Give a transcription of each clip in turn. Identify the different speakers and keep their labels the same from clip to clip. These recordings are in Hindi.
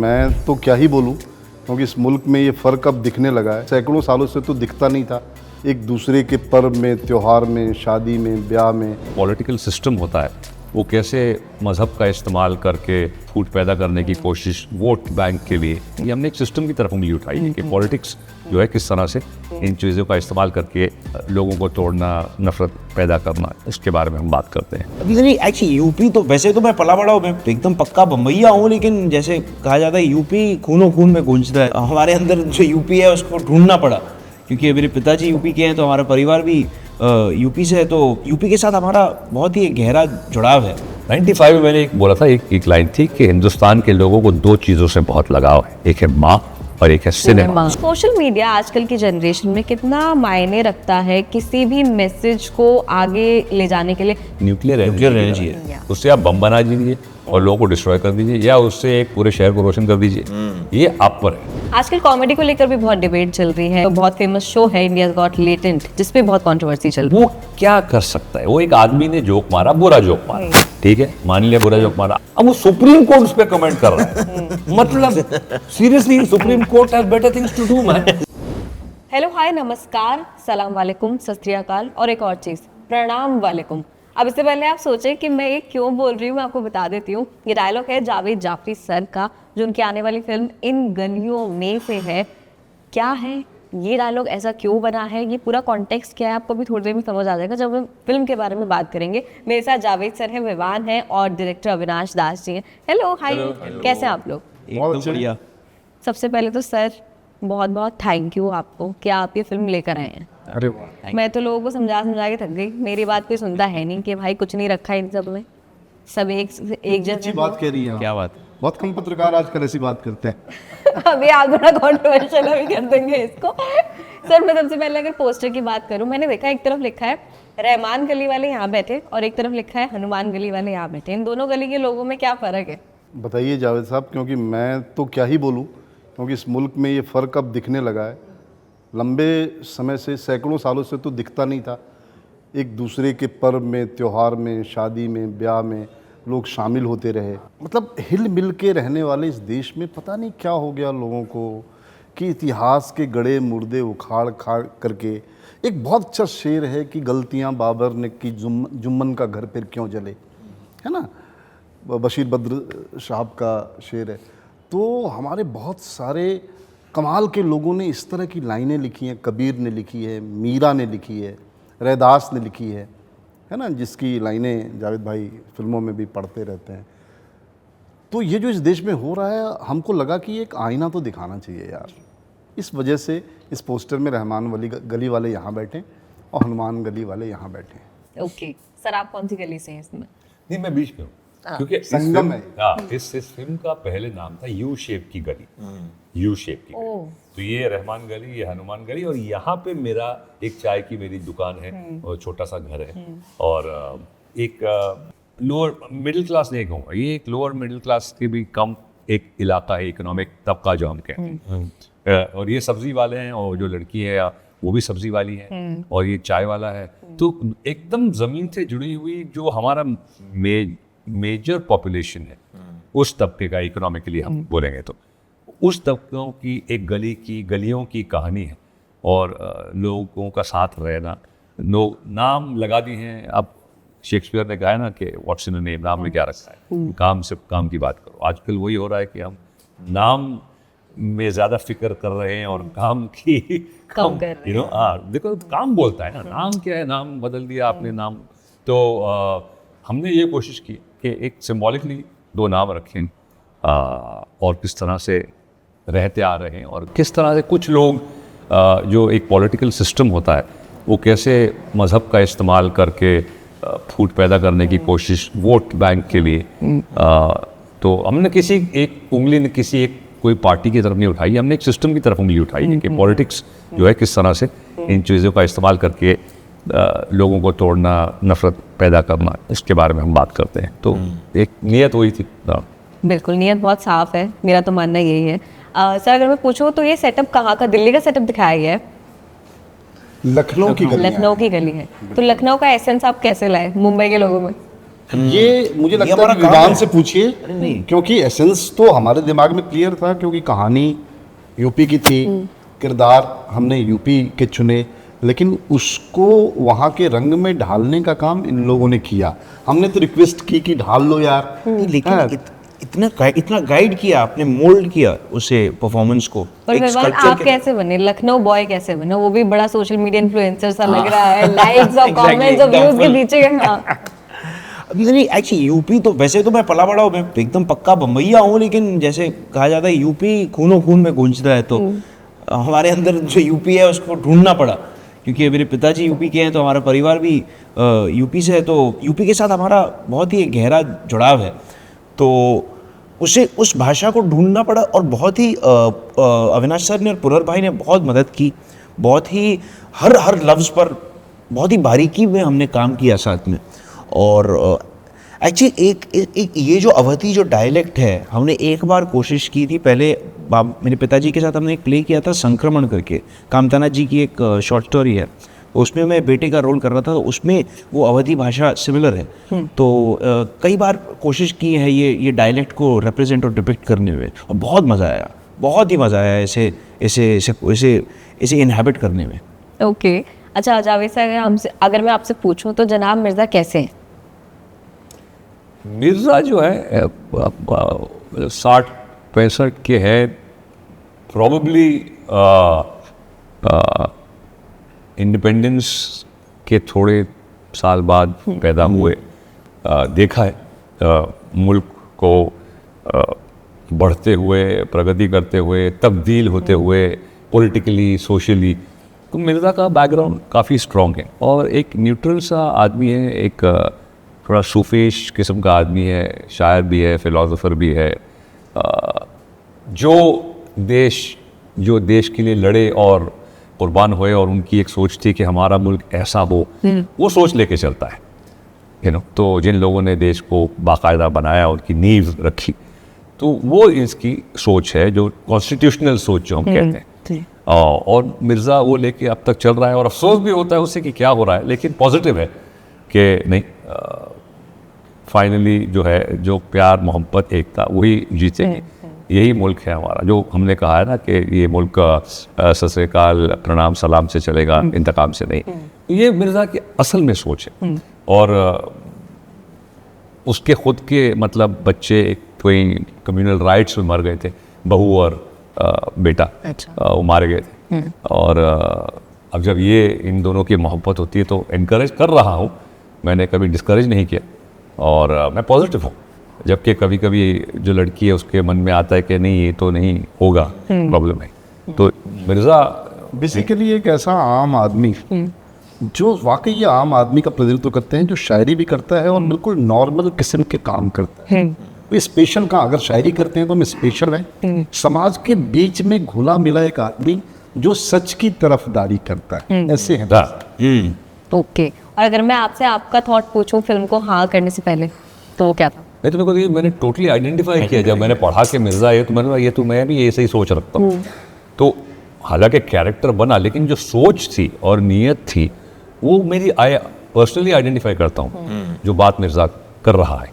Speaker 1: मैं तो क्या ही बोलूं, क्योंकि इस मुल्क में ये फ़र्क अब दिखने लगा है। सैकड़ों सालों से तो दिखता नहीं था। एक दूसरे के पर्व में, त्यौहार में, शादी में, ब्याह में
Speaker 2: पॉलिटिकल सिस्टम होता है वो कैसे मज़हब का इस्तेमाल करके फूट पैदा करने की कोशिश वोट बैंक के लिए, ये हमने एक सिस्टम की तरफ उंगली उठाई है कि पॉलिटिक्स जो है किस तरह से इन चीज़ों का इस्तेमाल करके लोगों को तोड़ना, नफरत पैदा करना, इसके बारे में हम बात करते हैं।
Speaker 3: अभी नहीं एक्चुअली यूपी तो वैसे तो मैं पला बड़ा हूँ, मैं तो एकदम पक्का बम्बईया हूँ, लेकिन जैसे कहा जाता है यूपी खूनों खून में गूंजता है। हमारे अंदर जो यूपी है उसको ढूंढना पड़ा, क्योंकि मेरे पिताजी यूपी के हैं तो हमारा परिवार भी यूपी से है, तो यूपी के साथ हमारा बहुत ही गहरा जुड़ाव है।
Speaker 2: 95 में मैंने एक बोला था, एक लाइन थी कि हिंदुस्तान के लोगों को दो चीज़ों से बहुत लगाव है, एक है माँ और एक है सिनेमा।
Speaker 4: सोशल मीडिया आजकल की जनरेशन में कितना मायने रखता है किसी भी मैसेज को आगे ले जाने के लिए?
Speaker 2: न्यूक्लियर
Speaker 3: रहना चाहिए।
Speaker 2: उससे आप बम बना दीजिए और लोगों को डिस्ट्रॉय कर दीजिए, या उससे एक पूरे शहर को रोशन कर दीजिए, ये आप पर है।
Speaker 4: आजकल कॉमेडी को लेकर भी बहुत डिबेट चल रही है। तो बहुत फेमस शो है इंडिया गॉट लेटेंट, जिसपे बहुत कंट्रोवर्सी चल रही है।
Speaker 2: वो क्या कर सकता है? वो एक आदमी ने जोक मारा, बुरा जोक मारा, ठीक है, मान लिया बुरा जोक मारा, अब वो सुप्रीम कोर्ट उस पे कमेंट कर रहा है। मतलब seriously supreme court has better things to do man.
Speaker 4: Hello, hi, नमस्कार, सलाम वालेकुम, सत श्री अकाल और एक और चीज़, प्रणाम वालेकुम। अब इससे पहले आप सोचें कि मैं ये क्यों बोल रही हूँ, मैं आपको बता देती हूँ। ये डायलॉग है जावेद जाफरी सर का, जो उनकी आने वाली फिल्म इन गलियों में से है। क्या है ये डायलॉग, ऐसा क्यों बना है, ये पूरा कॉन्टेक्स्ट क्या है, आपको भी थोड़ी देर में समझ आ जाएगा जब हम फिल्म के बारे में बात करेंगे। मेरे साथ जावेद सर हैं, विवान हैं और डायरेक्टर अविनाश दास जी हैं। हेलो, हाय, कैसे हैं आप लोग?
Speaker 3: एकदम बढ़िया।
Speaker 4: सबसे पहले तो सर बहुत बहुत थैंक यू आपको कि आप ये फिल्म लेकर आए हैं।
Speaker 3: अरे
Speaker 4: मैं तो लोगों को समझा के थक गई, मेरी बात कोई सुनता है नहीं कि भाई कुछ नहीं रखा इन सब में, सब एक जैसे
Speaker 1: बात कह रही है।
Speaker 3: क्या बात है।
Speaker 1: बहुत कम पत्रकार आजकल ऐसी बात करते हैं।
Speaker 4: अभी आप थोड़ा कॉन्ट्रोवर्शियल अभी कर देंगे इसको। सर, मैं सबसे पहले अगर पोस्टर की बात करूं, मैंने देखा एक तरफ लिखा है रहमान गली वाले यहाँ बैठे और एक तरफ लिखा है हनुमान गली वाले यहाँ बैठे। इन दोनों गली के लोगों में क्या फ़र्क है?
Speaker 1: बताइए जावेद साहब, क्योंकि मैं तो क्या ही बोलूं, क्योंकि इस मुल्क में ये फ़र्क अब दिखने लगा है। लंबे समय से, सैकड़ों सालों से तो दिखता नहीं था। एक दूसरे के पर्व में, त्यौहार में, शादी में, ब्याह में लोग शामिल होते रहे। मतलब हिल मिल के रहने वाले इस देश में पता नहीं क्या हो गया लोगों को कि इतिहास के गड़े मुर्दे उखाड़ खाड़ करके। एक बहुत अच्छा शेर है कि गलतियां बाबर ने की, जुम्मन का घर फिर क्यों जले, है ना, बशीर बद्र साहब का शेर है। तो हमारे बहुत सारे कमाल के लोगों ने इस तरह की लाइनें लिखी हैं। कबीर ने लिखी है, मीरा ने लिखी है, रैदास ने लिखी है ना, जिसकी लाइनें जावेद भाई फिल्मों में भी पढ़ते रहते हैं। तो ये जो इस देश में हो रहा है, हमको लगा कि एक आईना तो दिखाना चाहिए यार। इस वजह से इस पोस्टर में रहमान गली वाले यहाँ बैठे और हनुमान गली वाले यहाँ बैठे।
Speaker 4: ओके सर, आप कौन सी गली से हैं इसमें?
Speaker 2: नहीं, मैं बीच में हूँ, क्योंकि
Speaker 1: संगम है।
Speaker 2: इस फिल्म का पहले नाम था यू शेप की गली, यू शेप की गली। तो ये रहमान गली, ये हनुमान गली, और यहाँ पे मेरा एक चाय की मेरी दुकान है और छोटा सा घर है, और एक लोअर मिडिल क्लास नहीं कहूँगा, ये एक लोअर मिडिल क्लास के भी कम एक इलाका है, इकोनॉमिक तबका जो हम कहते हैं। और ये सब्जी वाले हैं, और जो लड़की है वो भी सब्जी वाली है, और ये चाय वाला है। तो एकदम ज़मीन से जुड़ी हुई जो हमारा मेजर पॉपुलेशन है, उस तबके का, इकोनॉमिकली हम बोलेंगे तो उस तबकों की एक गलियों की कहानी है। और लोगों का साथ रहना, लोग नाम लगा दिए हैं। अब शेक्सपियर ने कहा ना कि व्हाट्स इन अ नेम, नाम में क्या रखा है, काम से काम की बात करो। आजकल वही हो रहा है कि हम नाम में ज़्यादा फिक्र कर रहे हैं और काम की
Speaker 4: कम कर रहे हैं।
Speaker 2: देखो काम बोलता है ना, नाम क्या है, नाम बदल दिया आपने नाम। तो हमने ये कोशिश की कि एक सिम्बॉलिकली दो नाम रखें, और किस तरह से रहते आ रहे हैं, और किस तरह से कुछ लोग जो एक पॉलिटिकल सिस्टम होता है वो कैसे मज़हब का इस्तेमाल करके फूट पैदा करने की कोशिश वोट बैंक के लिए। तो हमने किसी एक उंगली ने किसी एक कोई पार्टी की तरफ नहीं उठाई, हमने एक सिस्टम की तरफ उंगली उठाई है कि पॉलिटिक्स जो है किस तरह से इन चीज़ों का इस्तेमाल करके लोगों को तोड़ना, नफरत पैदा करना, इसके बारे में हम बात करते हैं। तो एक नियत वही थी।
Speaker 4: बिल्कुल, नियत बहुत साफ है, मेरा तो मानना यही है। सर, अगर मैं पूछूं तो ये सेटअप कहाँ का, दिल्ली का सेटअप दिखाया गया है?
Speaker 1: लखनऊ की गली
Speaker 4: है। तो लखनऊ का एसेंस आप कैसे लाए मुंबई के लोगों में?
Speaker 1: ये मुझे लगता
Speaker 3: हमारा
Speaker 1: है कि
Speaker 3: काम
Speaker 1: विद्वान
Speaker 3: है।
Speaker 1: से पूछिए, क्योंकि एसेंस तो हमारे दिमाग में क्लियर था, क्योंकि कहानी यूपी की थी, किरदार हमने यूपी के चुने, लेकिन उसको वहाँ के रंग में ढालने का काम इन लोगों ने किया। हमने तो रिक्वेस्ट की कि ढाल लो यार,
Speaker 3: लेकिन
Speaker 1: हाँ।
Speaker 3: इतना गाइड किया आपने, मोल्ड किया उसे परफॉर्मेंस को।
Speaker 4: पर
Speaker 3: एक
Speaker 4: मेहमान
Speaker 3: sculpture
Speaker 4: आप
Speaker 3: के-
Speaker 4: कैसे बने, लखनऊ बॉय कैसे बने? वो भी बड़ा सोशल मीडिया इन्फ्लुएंसर सा लग रहा है, लाइक्स और
Speaker 3: Exactly,
Speaker 4: कमेंट्स और व्यूज के
Speaker 3: एकदम
Speaker 4: पीछे हाँ।
Speaker 3: नहीं एक्चुअली यूपी तो वैसे तो मैं पला बड़ा हूँ, मैं एकदम पक्का बम्बईया हूँ, लेकिन जैसे कहा जाता है यूपी खूनों खून में गूंजता है, तो हमारे अंदर जो यूपी है उसको ढूंढना पड़ा, क्योंकि मेरे पिताजी यूपी के हैं, तो हमारा परिवार भी यूपी से है, तो यूपी के साथ हमारा बहुत ही गहरा जुड़ाव है, तो उसे उस भाषा को ढूंढना पड़ा। और बहुत ही अविनाश सर ने और पुनर भाई ने बहुत मदद की, बहुत ही हर लफ्ज़ पर बहुत ही बारीकी में हमने काम किया साथ में। और एक्चुअली एक ये जो अवधी जो डायलेक्ट है, हमने एक बार कोशिश की थी पहले, मेरे पिताजी के साथ हमने एक प्ले किया था संक्रमण करके, कामताना जी की एक शॉर्ट स्टोरी है, उसमें मैं बेटे का रोल कर रहा था, तो उसमें वो अवधी भाषा सिमिलर है, तो कई बार कोशिश की है ये डायलेक्ट को रिप्रेजेंट और डिपिक्ट करने में, और बहुत मज़ा आया, बहुत ही मज़ा आया इसे इनहैबिट करने में।
Speaker 4: ओके अच्छा जावेद सर, अगर मैं आपसे पूछूं तो जनाब मिर्जा कैसे हैं?
Speaker 2: मिर्ज़ा जो है 60-65 के है, प्रॉबली इंडिपेंडेंस के थोड़े साल बाद पैदा हुए। देखा है मुल्क को बढ़ते हुए, प्रगति करते हुए, तब्दील होते हुए पॉलिटिकली, सोशली, तो मिर्ज़ा का बैकग्राउंड काफ़ी स्ट्रॉन्ग है और एक न्यूट्रल सा आदमी है, एक थोड़ा सूफीश किस्म का आदमी है, शायर भी है, फ़िलासफ़र भी है, जो देश के लिए लड़े और कुर्बान हुए, और उनकी एक सोच थी कि हमारा मुल्क ऐसा हो, वो सोच लेके चलता है तो जिन लोगों ने देश को बाकायदा बनाया, उनकी नींव रखी, तो वो इसकी सोच है, जो कॉन्स्टिट्यूशनल सोच जो हम कहते हैं। और मिर्ज़ा वो लेके अब तक चल रहा है, और अफसोस भी होता है उससे कि क्या हो रहा है, लेकिन पॉजिटिव है कि नहीं, फाइनली जो है, जो प्यार, मोहब्बत, एकता, वही जीतेंगे। यही मुल्क है हमारा, जो हमने कहा है ना कि ये मुल्क सत श्री अकाल, प्रणाम, सलाम से चलेगा, इंतकाम से नहीं। ये मिर्ज़ा की असल में सोच है। और उसके खुद के मतलब बच्चे कोई कम्युनल राइट्स में मर गए थे, बहू और बेटा, वो मारे गए थे। और अब जब ये इन दोनों की मोहब्बत होती है तो इनकरेज कर रहा हूँ, मैंने कभी डिस्करेज नहीं किया, और मैं पॉजिटिव हूँ। जबकि कभी कभी जो लड़की है उसके मन में आता है कि नहीं, ये तो नहीं होगा, प्रॉब्लम है। तो मिर्ज़ा
Speaker 1: बेसिकली एक ऐसा आम आदमी जो वाकई ये आम आदमी का प्रतिनिधित्व करते हैं, जो शायरी भी करता है और बिल्कुल नॉर्मल किस्म के काम करता है। वो स्पेशल का, अगर शायरी करते हैं तो हम स्पेशल है। समाज के बीच में घुला मिला एक आदमी जो सच की तरफदारी करता है, ऐसे हैं।
Speaker 4: ओके और अगर मैं आपसे आपका थॉट पूछूं फिल्म को हाँ करने से पहले, तो वो क्या था?
Speaker 2: नहीं तो मेरे को मैंने टोटली आइडेंटिफाई किया जब मैंने पढ़ा कि मिर्ज़ा है, तो मैंने कहा ये तो मैं भी ऐसे ही सोच रखता हूँ। तो हालांकि कैरेक्टर बना, लेकिन जो सोच थी और नीयत थी वो मेरी पर्सनली आइडेंटिफाई करता हूँ, जो बात मिर्ज़ा कर रहा है।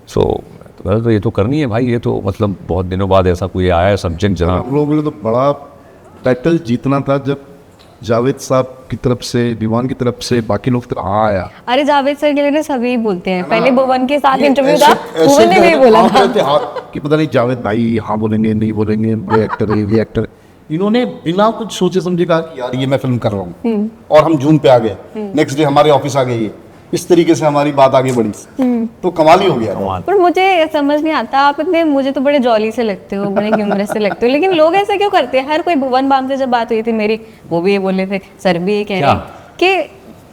Speaker 2: तो ये तो करनी है भाई, ये तो मतलब बहुत दिनों बाद ऐसा कोई आया है सब्जेक्ट जहाँ
Speaker 1: हम लोगों ने तो बड़ा टाइटल जीतना था जब जावेद साहब की तरफ से, दीवान की तरफ से, बाकी लोग तो हाँ आया।
Speaker 4: अरे जावेद सर के लिए ना सभी बोलते हैं, पहले भुवन के साथ
Speaker 1: ये
Speaker 4: इंटरव्यू
Speaker 1: ऐसे-
Speaker 4: था,
Speaker 1: ऐसे
Speaker 4: भुवन ने भी
Speaker 1: जो है
Speaker 4: बोला
Speaker 1: हाँ
Speaker 4: था।
Speaker 1: कहते हाँ कि पता नहीं जावेद भाई हाँ बोलेंगे, नहीं बोलेंगे, ये एक्टर है, ये एक्टर है। इन्होंने बिना कुछ सोचे समझे कहा कि यार ये मैं फिल्म कर रहा हूँ, और हम जून पे आ गए, नेक्स्ट डे हमारे ऑफिस आ गई। इस तरीके से हमारी बात आगे बढ़ी, तो कमाल ही हो गया।
Speaker 4: पर मुझे समझ नहीं आता, आप इतने, मुझे तो बड़े जॉली से लगते हो, बड़े ह्यूमरस से लगते हो, लेकिन लोग ऐसा क्यों करते हैं? हर कोई, भुवन बाम से जब बात हुई थी मेरी, वो भी ये बोल रहे थे, सर भी ये कह रहे हैं कि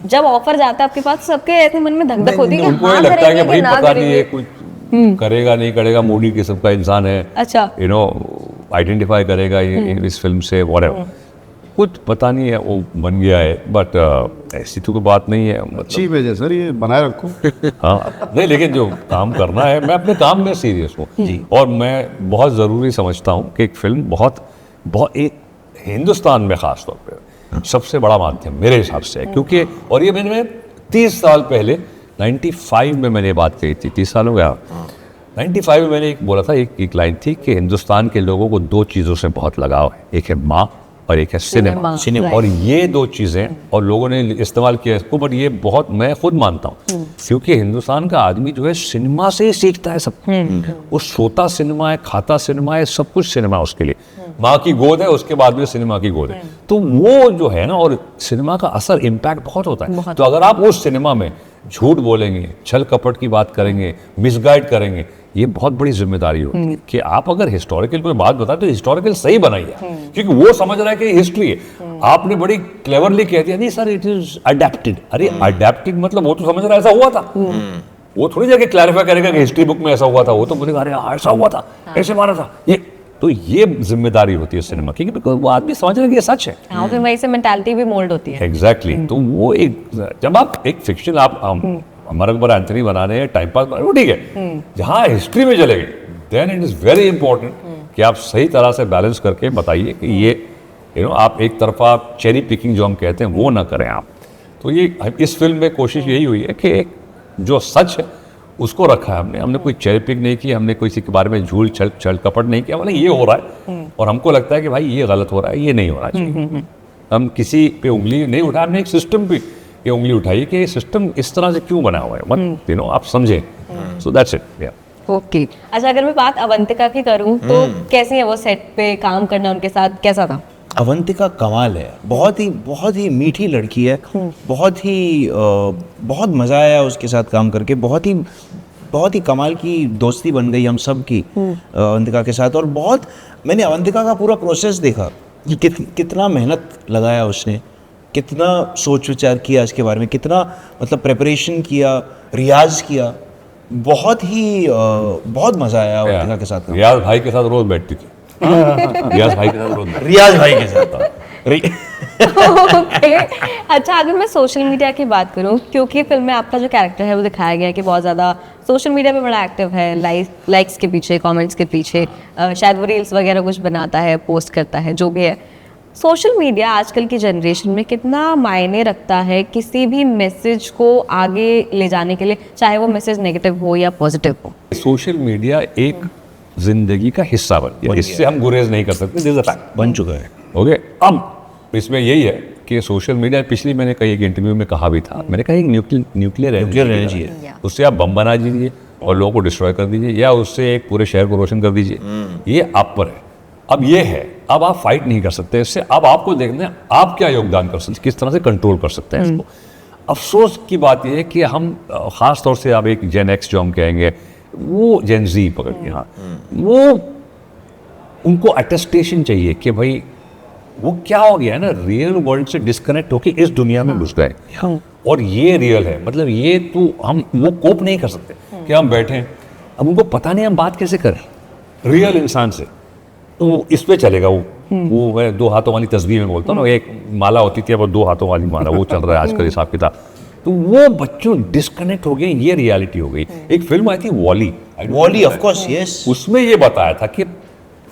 Speaker 4: जब ऑफर जाता है आपके पास, सबके ऐसे मन में धक धक होती है कि
Speaker 2: उनको ये
Speaker 4: हाँ
Speaker 2: लगता है
Speaker 4: करेंगे
Speaker 2: कि भाई
Speaker 4: कि ना
Speaker 2: पता नहीं ये
Speaker 4: करेंगे।
Speaker 2: कुछ करेगा नहीं करेगा, मूडी किस्म का इंसान है,
Speaker 4: अच्छा
Speaker 2: आइडेंटिफाई करेगा इस फिल्म से, व्हाटएवर, कुछ पता नहीं है, वो बन गया है। बट ऐसी तो कोई बात नहीं है,
Speaker 1: अच्छी वजह सर, ये बनाए रखो।
Speaker 2: हाँ नहीं, लेकिन जो काम करना है, मैं अपने काम में सीरियस हूँ, और मैं बहुत ज़रूरी समझता हूँ कि एक फिल्म बहुत एक हिंदुस्तान में ख़ास तौर पे सबसे बड़ा माध्यम मेरे हिसाब से है, क्योंकि और ये मैंने 30 साल पहले 95 में मैंने ये बात कही थी, 30 साल हो गया। 95 में मैंने एक बोला था, एक लाइन थी कि हिंदुस्तान के लोगों को 2 चीज़ों से बहुत लगाव है, एक है माँ और एक है सिनेमा।
Speaker 4: सिनेमा,
Speaker 2: और ये 2 चीज़ें, और लोगों ने इस्तेमाल किया इसको, बट ये बहुत मैं खुद मानता हूँ, क्योंकि हिंदुस्तान का आदमी जो है सिनेमा से ही सीखता है सब। वो सोता सिनेमा है, खाता सिनेमा है, सब कुछ सिनेमा उसके लिए। माँ की गोद है, उसके बाद में सिनेमा की गोद है। तो वो जो है ना, और सिनेमा का असर, इम्पैक्ट बहुत होता है। तो अगर आप उस सिनेमा में झूठ बोलेंगे, छल कपट की बात करेंगे, मिसगाइड करेंगे, ये बहुत बड़ी जिम्मेदारी होती है कि आप अगर हिस्टोरिकल कोई बात बताए तो हिस्टोरिकल सही बनाइए, क्योंकि वो समझ रहा है कि हिस्ट्री है। आपने बड़ी क्लेवरली कह दिया, नहीं सर इट इज अडेप्टेड। अरे अडेप्टिंग मतलब वो तो समझ रहा है ऐसा हुआ था, वो थोड़ी जाके क्लैरिफाई करेगा कि हिस्ट्री बुक में ऐसा हुआ था। वो तो बोलेगा अरे ऐसा हुआ था, ऐसे माना था ये। तो ये जिम्मेदारी होती है सिनेमा की, क्योंकि वो आदमी समझ रहा है कि ये सच है।
Speaker 4: हाँ, फिर वहीं से मेंटालिटी भी मोल्ड होती है।
Speaker 2: एग्जैक्टली। तो वो एक, जब आप एक फिक्शन आप अमर अकबर एंथनी बना रहे हैं, टाइम पास वो ठीक है, जहाँ हिस्ट्री में चले गए, then it is very important कि आप सही तरह से बैलेंस करके बताइए कि ये आप एक तरफा चेरी पिकिंग जो हम कहते हैं वो ना करें आप। तो ये इस फिल्म में कोशिश यही हुई है कि एक जो सच है उसको रखा है हमने कोई चेरी पिक नहीं की, हमने किसी के बारे में झूठ छल कपट नहीं किया। मतलब ये हो रहा है और हमको लगता है कि भाई ये गलत हो रहा है, ये नहीं होना चाहिए। हम किसी पे उंगली नहीं उठाए, हमने एक सिस्टम पे ये उंगली उठाई कि ये सिस्टम इस तरह से क्यों बना हुआ है, मत आप समझें। So that's it.
Speaker 4: ओके, अच्छा अगर मैं बात अवंतिका की करूं तो कैसी है वो, सेट पे काम करना उनके साथ कैसा था?
Speaker 3: अवंतिका कमाल है, बहुत ही मीठी लड़की है, बहुत मज़ा आया उसके साथ काम करके, बहुत ही कमाल की दोस्ती बन गई हम सब की अवंतिका के साथ। और मैंने अवंतिका का पूरा प्रोसेस देखा कि कितना मेहनत लगाया उसने, कितना सोच विचार किया इसके बारे में, कितना मतलब प्रिपरेशन किया, रियाज किया। बहुत मज़ा आया अवंतिका के साथ।
Speaker 2: रियाज भाई के साथ रोज बैठती थी। रियाज भाई के साथ रोज
Speaker 3: रियाज भाई के साथ
Speaker 4: ओके। अच्छा अगर मैं सोशल मीडिया की बात करूं, क्योंकि फिल्म में आपका जो कैरेक्टर है वो दिखाया गया है कि बहुत ज़्यादा सोशल मीडिया पे बड़ा एक्टिव है, लाइक्स के पीछे, कमेंट्स के पीछे, शायद वो रील्स वगैरह कुछ बनाता है, पोस्ट करता है, जो भी है। सोशल मीडिया आजकल की जनरेशन में कितना मायने रखता है किसी भी मैसेज को आगे ले जाने के लिए, चाहे वो मैसेज नेगेटिव हो या पॉजिटिव हो?
Speaker 2: सोशल मीडिया एक जिंदगी का हिस्सा बन गया, इससे हम गुरेज नहीं कर सकते, दिस इज अ फैक्ट,
Speaker 3: बन चुका है।
Speaker 2: ओके। अब इसमें यही है कि सोशल मीडिया, पिछली मैंने कई एक इंटरव्यू में कहा भी था, मैंने कहा एक न्यूक्लियर एनर्जी है, उससे आप बम बना दीजिए और लोगों को डिस्ट्रॉय कर दीजिए, या उससे एक पूरे शहर को रोशन कर दीजिए, ये आप पर है। अब ये है, अब आप फाइट नहीं कर सकते इससे, अब आपको देखना है आप क्या योगदान कर सकते, किस तरह से कंट्रोल कर सकते हैं इसको। अफसोस की बात यह है कि हम खास तौर से अब एक जेन एक्स जो हम कहेंगे, वो जेन जी पकड़ के, हाँ, वो उनको अटेस्टेशन चाहिए कि भाई वो क्या हो गया है ना, रियल वर्ल्ड से डिस्कनेक्ट होके इस दुनिया में घुस गए, और ये रियल है, मतलब ये तो हम वो कोप नहीं कर सकते कि हम बैठे हैं, अब उनको पता नहीं हम बात कैसे करें रियल इंसान से। तो इस पे चलेगा वो मैं 2 हाथों वाली तस्वीर में बोलता हूँ ना, एक माला होती थी, अब 2 हाथों वाली माला, वो चल रहा है आजकल हिसाब किताब। तो वो बच्चों डिस्कनेक्ट हो गए, ये रियलिटी हो गई। एक फिल्म आई थी वॉली,
Speaker 3: ऑफ कोर्स, यस,
Speaker 2: उसमें ये बताया था कि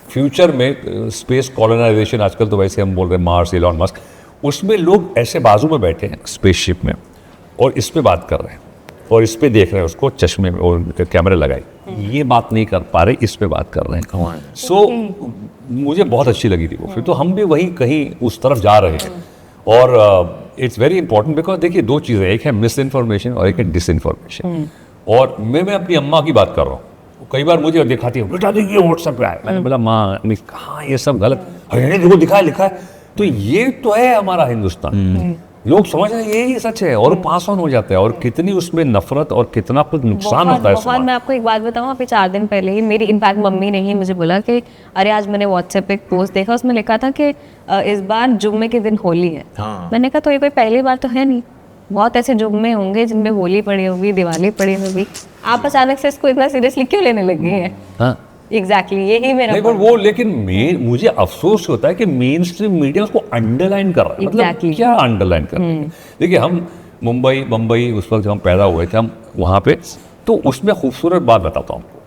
Speaker 2: फ्यूचर में स्पेस कॉलोनाइजेशन, आजकल तो वैसे हम बोल रहे हैं मार्स, एलॉन मस्क, उसमें लोग ऐसे बाजू में बैठे हैं स्पेसशिप में और इस पे बात कर रहे हैं और इस पे देख रहे हैं उसको, चश्मे में और कैमरे लगाए, ये बात नहीं कर पा रहे, इस पे बात कर रहे हैं। सो मुझे बहुत अच्छी लगी थी वो फिर, तो हम भी वही कहीं उस तरफ जा रहे हैं। और इट्स वेरी इंपॉर्टेंट बिकॉज देखिए 2 चीज़ें, एक है मिस इन्फॉर्मेशन और एक है डिस इन्फॉर्मेशन। और मैं अपनी अम्मा की बात कर रहा हूँ, कई बार मुझे दिखाती है, बेटा देखिए व्हाट्सएप पे आया, मैंने बोला माँ कहाँ ये सब गलत, अरे देखो लिखा है। तो ये तो है हमारा हिंदुस्तान, लोग समझ रहे हैं यही सच है और पास ऑन हो जाता है, और कितनी उसमें नफरत और कितना कुछ नुकसान होता है
Speaker 4: बहुत। मैं आपको एक बात बताऊं, अभी 4 दिन पहले ही मेरी इनफैक्ट मम्मी ने ही मुझे बोला कि अरे आज मैंने व्हाट्सएप पे एक पोस्ट देखा, उसमें लिखा था कि इस बार जुम्मे के दिन होली है। मैंने कहा तो ये कोई पहली बार तो है नहीं, बहुत ऐसे जुम्मे होंगे जिनमें होली पड़ी होगी, दिवाली पड़ी होगी, आप अचानक से इसको इतना सीरियसली क्यों लेने लगे हैं?
Speaker 2: हाँ
Speaker 4: एग्जैक्टली, यही मेरा
Speaker 2: नहीं, पर वो लेकिन मुझे अफसोस होता है कि मेन स्ट्रीम मीडिया उसको अंडरलाइन कर रहा है। मतलब क्या अंडरलाइन कर रहा है? देखिए हम मुंबई उस वक्त जब हम पैदा हुए थे, हम वहाँ पे, तो उसमें खूबसूरत बात बताता हूँ आपको।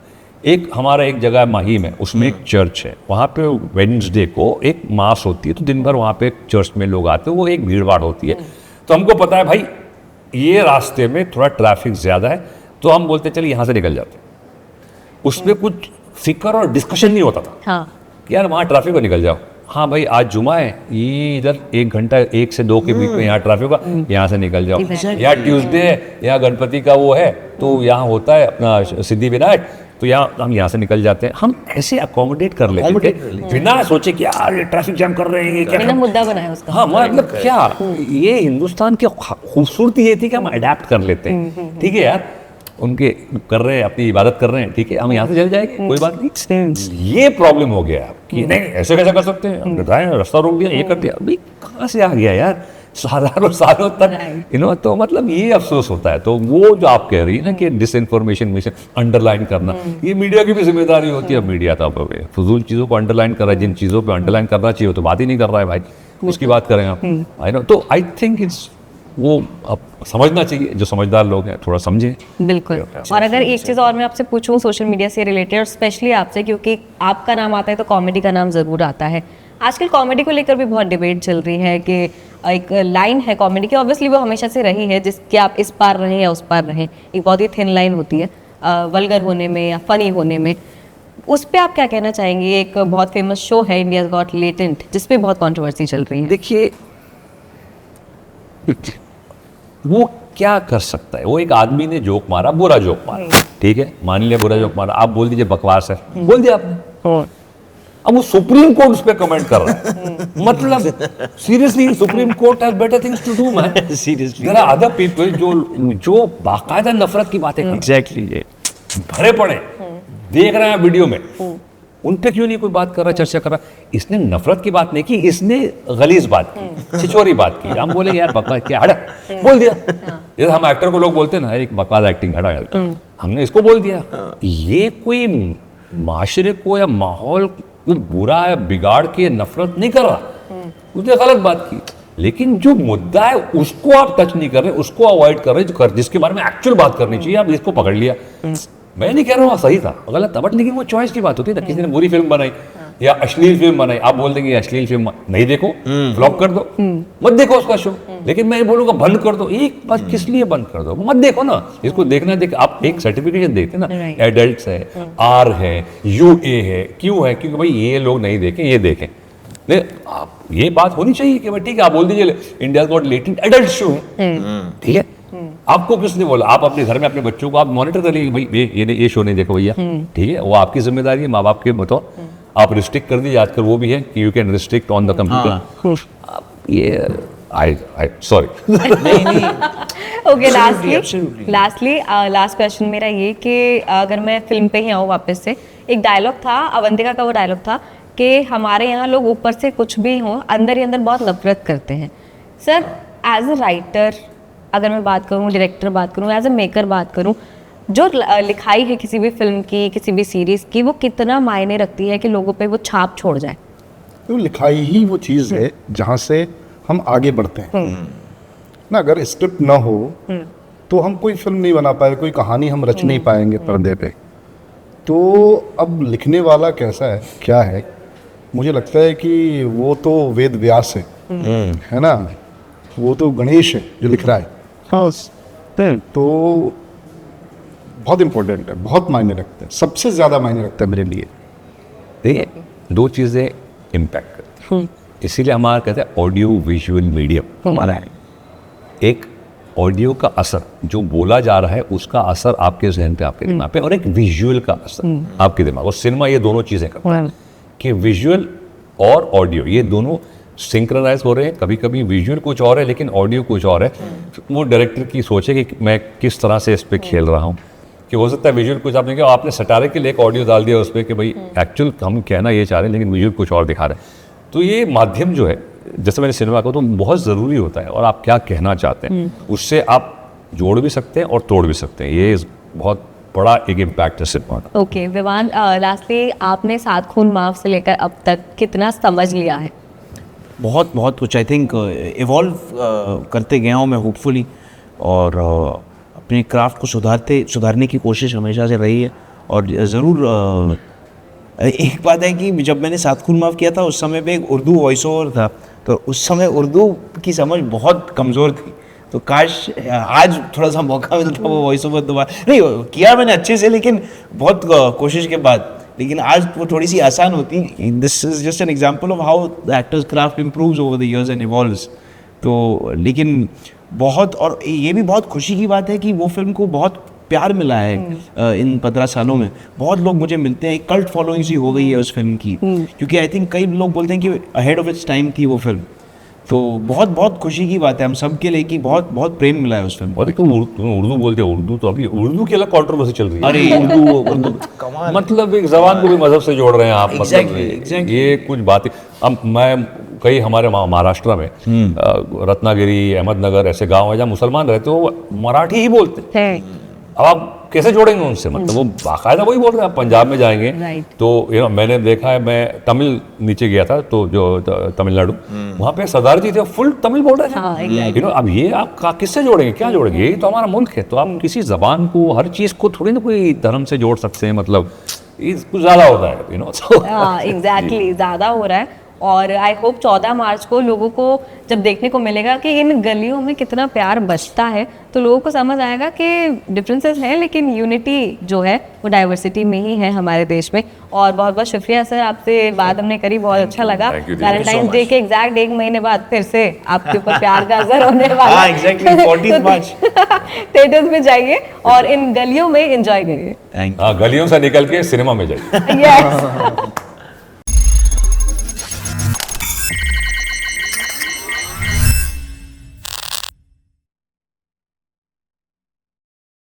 Speaker 2: एक हमारा एक जगह माही में, उसमें एक चर्च है, वहाँ पे वेडनेसडे को एक मास होती है, तो दिन भर वहाँ पे चर्च में लोग आते हैं, वो एक भीड़ भाड़ होती है। तो हमको पता है भाई ये रास्ते में थोड़ा ट्रैफिक ज़्यादा है, तो हम बोलते चलिए यहाँ से निकल जाते हैं। उसमें कुछ फिक्र और डिस्कशन नहीं होता था
Speaker 4: हाँ
Speaker 2: कि यार वहाँ ट्रैफिक को निकल जाओ, हाँ भाई आज जुमा है, ये इधर 1 घंटा 1 से 2 के बीच में यहाँ ट्रैफिक होगा, यहाँ से निकल जाओ। या ट्यूसडे है, या गणपति का वो है तो यहाँ होता है अपना सिद्धि विनायक, तो यहाँ हम यहाँ से निकल जाते हैं। हम ऐसे अकोमोडेट कर लेते हैं बिना सोचे कि यार ये ट्रैफिक जाम कर रहे हैं, ये क्या
Speaker 4: बिना मुद्दा बनाया उसका।
Speaker 2: हाँ मतलब क्या, ये हिंदुस्तान की खूबसूरती ये थी कि हम अडेप्ट कर लेते हैं। ठीक है यार, उनके कर रहे हैं, अपनी इबादत कर रहे हैं, ठीक है, हम यहाँ से चले जाएंगे, कोई बात नहीं। ये प्रॉब्लम हो गया कि नहीं ऐसे कैसे कर सकते हैं, हम बताएं रास्ता रोक दिया, ये कर दिया, अभी कहाँ से आ गया यार, सालों सालों तक तो मतलब ये अफसोस होता है। तो वो जो आप कह रही है ना कि डिस इन्फॉर्मेशन में अंडरलाइन करना, ये मीडिया की भी जिम्मेदारी होती है। अब मीडिया तो फजूल चीज़ों को अंडरलाइन कर रहा है, जिन चीज़ों पर अंडरलाइन करना चाहिए तो बात ही नहीं कर रहा है भाई, उसकी बात करें आप। आई नो, तो आई थिंक इट्स वो अब समझना चाहिए, जो समझदार लोग हैं थोड़ा समझें।
Speaker 4: बिल्कुल। और अगर एक चीज़ और मैं आपसे पूछूं सोशल मीडिया से रिलेटेड, और स्पेशली आपसे, क्योंकि आपका नाम आता है तो कॉमेडी का नाम ज़रूर आता है। आजकल कॉमेडी को लेकर भी बहुत डिबेट चल रही है कि एक लाइन है कॉमेडी की, ऑब्वियसली वो हमेशा से रही है, जिसके आप इस पार रहें या उस पार रहें, एक बहुत ही थिन लाइन होती है वल्गर होने में या फनी होने में। उस पर आप क्या कहना चाहेंगे? एक बहुत फेमस शो है इंडियाज गॉट लेटेंट, जिस पे बहुत कंट्रोवर्सी चल रही है।
Speaker 2: देखिए वो क्या कर सकता है, वो एक आदमी ने जोक मारा, बुरा जोक मारा, ठीक है, मान लिया बुरा जोक मारा, आप बोल दीजिए बकवास है, बोल दिया आपने। अब वो सुप्रीम कोर्ट उस पर कमेंट कर रहा है। मतलब seriously supreme court has better things to do man.
Speaker 3: Seriously
Speaker 2: there are other people जो बाकायदा नफरत की बातें करते
Speaker 3: एग्जैक्टली ये
Speaker 2: भरे पड़े देख रहे हैं वीडियो में, उन पे क्यों नहीं कोई बात कर रहा, चर्चा कर रहा। इसने नफरत की बात नहीं की, इसने गलीज बात की, छिछोरी बात की। हम बोले यार बकवास क्या, हटा बोल दिया। जैसे हम एक्टर को लोग बोलते हैं ना एक बकवास एक्टिंग, हटा, हमने इसको बोल दिया। ये कोई माशरे को या माहौल को बुरा है बिगाड़ के नफरत नहीं कर रहा, उसने गलत बात की। लेकिन जो मुद्दा है उसको आप टच नहीं कर रहे, उसको अवॉइड कर रहे, जिसके बारे में एक्चुअल बात करनी चाहिए, आप इसको पकड़ लिया। मैं नहीं कह रहा हूँ सही था गलत था, बट लेकिन वो चॉइस की बात होती है ना। किसी ने बुरी फिल्म बनाई या अश्लील फिल्म बनाई, आप बोल देंगे अश्लील फिल्म नहीं देखो, फ्लॉप कर दो, मत देखो उसका शो। लेकिन मैं बोलूँगा बंद कर दो, एक बात किस लिए बंद कर दो, मत देखो ना। इसको देखना देख, आप एक सर्टिफिकेशन देखते ना, एडल्ट है, आर है, UA है, क्यों है, क्योंकि भाई ये लोग नहीं देखें, ये देखें। नहीं, आप ये बात होनी चाहिए कि भाई ठीक है, आप बोल दीजिए India got latent adult show, ठीक है। आपको किसने बोला? आप अपने घर में अपने बच्चों को आप मॉनिटर कर लीजिए, भाई ये शो नहीं देखो भैया, ठीक है, वो आपकी जिम्मेदारी है, माँ बाप के बताओ। आप रिस्ट्रिक्ट कर दीजिए, आजकल वो भी है कि you can restrict on the computer. ये I sorry.
Speaker 4: Okay, lastly last question मेरा ये कि अगर मैं फिल्म पे ही आऊँ वापस से, एक डायलॉग था अवंतिका का, वो डायलॉग था कि हमारे यहाँ लोग ऊपर से कुछ भी हों, अंदर ही अंदर बहुत नफरत करते हैं। सर एज अ राइटर अगर मैं बात करूँ, डायरेक्टर बात करूँ, एज अ मेकर बात करूँ, जो लिखाई है किसी भी फिल्म की, किसी भी सीरीज़ की, वो कितना मायने रखती है कि लोगों पे वो छाप छोड़ जाए?
Speaker 1: तो लिखाई ही वो चीज़ है जहाँ से हम आगे बढ़ते हैं ना। अगर स्क्रिप्ट ना हो तो हम कोई फिल्म नहीं बना पाए, कोई कहानी हम रच नहीं पाएंगे पर्दे पे। तो अब लिखने वाला कैसा है, क्या है, मुझे लगता है कि वो तो वेद व्यास है ना, वो तो गणेश है जो लिख रहा है। तो बहुत इम्पोर्टेंट है, बहुत मायने रखते हैं, सबसे ज़्यादा मायने रखता है मेरे लिए।
Speaker 2: देखिए दो चीज़ें इम्पैक्ट करती हैं, इसीलिए हमारा कहते हैं ऑडियो विजुअल मीडियम हमारा है। एक ऑडियो का असर जो बोला जा रहा है उसका असर आपके जहन पे, आपके दिमाग पे, और एक विजुअल का असर आपके दिमाग और सिनेमा, ये दोनों चीज़ें करता है कि विजुअल और ऑडियो ये दोनों सिंक्रोनाइज हो रहे हैं। कभी कभी विजुअल कुछ और है लेकिन ऑडियो कुछ और है। वो डायरेक्टर की सोचे कि मैं किस तरह से इस पर खेल रहा हूँ, कि हो सकता है विजुअल कुछ आपने किया, आपने सटारे के लिए एक ऑडियो डाल दिया उस पर कि भाई एक्चुअल हम कहना ये चाह रहे हैं लेकिन विजुअल कुछ और दिखा रहे हैं। तो ये माध्यम जो है, जैसे मैंने सिनेमा को, तो बहुत ज़रूरी होता है, और आप क्या कहना चाहते हैं उससे आप जोड़ भी सकते हैं और तोड़ भी सकते हैं। ये बहुत बड़ा एक इम्पैक्ट है सिनेमा का।
Speaker 4: ओके विवान, लास्टली आपने सात खून माफ से लेकर अब तक कितना समझ लिया है?
Speaker 3: बहुत बहुत कुछ आई थिंक इवॉल्व करते गया हूँ मैं होपफुली, और अपने क्राफ्ट को सुधारने की कोशिश हमेशा से रही है। और ज़रूर एक बात है कि जब मैंने सात खून माफ किया था उस समय पे एक उर्दू वॉइस ओवर था, तो उस समय उर्दू की समझ बहुत कमज़ोर थी, तो काश आज थोड़ा सा मौका मिलता वो वॉइस ओवर दोबारा, नहीं किया मैंने अच्छे से लेकिन बहुत कोशिश के बाद, लेकिन आज वो थोड़ी सी आसान होती। This is just an example of how the actors craft improves over the years and evolves. तो लेकिन बहुत, और ये भी बहुत खुशी की बात है कि वो फिल्म को बहुत प्यार मिला है इन 15 सालों में। बहुत लोग मुझे मिलते हैं, कल्ट फॉलोइंग सी हो गई है उस फिल्म की, क्योंकि आई थिंक कई लोग बोलते हैं कि अहेड ऑफ इट्स टाइम थी वो फिल्म। तो बहुत बहुत खुशी की बात है हम सब के लिए कि बहुत बहुत प्रेम मिला है उस फिल्म को।
Speaker 2: और तुम उर्दू बोलते हो, उर्दू तो अभी उर्दू की अलग कंट्रोवर्सी चल रही है।
Speaker 3: अरे उर्दू कमाल,
Speaker 2: मतलब एक जबान को भी मजहब से जोड़ रहे हैं आप।
Speaker 3: Exactly,
Speaker 2: मतलब ये कुछ बातें, अब मैं कई हमारे महाराष्ट्र में रत्नागिरी, अहमदनगर ऐसे गांव है जहाँ मुसलमान रहते हो, वो मराठी ही बोलते हैं। अब आप कैसे जोड़ेंगे उनसे? मतलब वो बाकायदा वही बोल रहे हैं। आप पंजाब में जाएंगे तो मैंने देखा है, मैं तमिल नीचे गया था तो जो तमिलनाडु, वहाँ पे सरदार जी थे फुल तमिल बोल रहे थे। अब ये आप किससे जोड़ेंगे, क्या जोड़ेंगे? यही तो हमारा मुल्क है। तो आप किसी जबान को, हर चीज को थोड़ी ना कोई धर्म से जोड़ सकते हैं। मतलब कुछ ज्यादा होता है,
Speaker 4: एग्जैक्टली ज्यादा हो रहा है। और आई होप 14 मार्च को लोगों को जब देखने को मिलेगा कि इन गलियों में कितना प्यार बचता है, तो लोगों को समझ आएगा कि डिफरेंसेस हैं लेकिन यूनिटी जो है वो डाइवर्सिटी में ही है हमारे देश में। और बहुत बहुत शुक्रिया सर, आपसे बात हमने करी, बहुत अच्छा लगा। वैलेंटाइन डे के एग्जैक्ट 1 महीने बाद फिर से आपके ऊपर प्यार का असर होने वाला है।
Speaker 3: एग्जैक्टली 14 मार्च
Speaker 4: थिएटर्स में जाइए और इन गलियों में एंजॉय करिए।
Speaker 2: गलियों से निकल के सिनेमा में जाइए।
Speaker 4: यस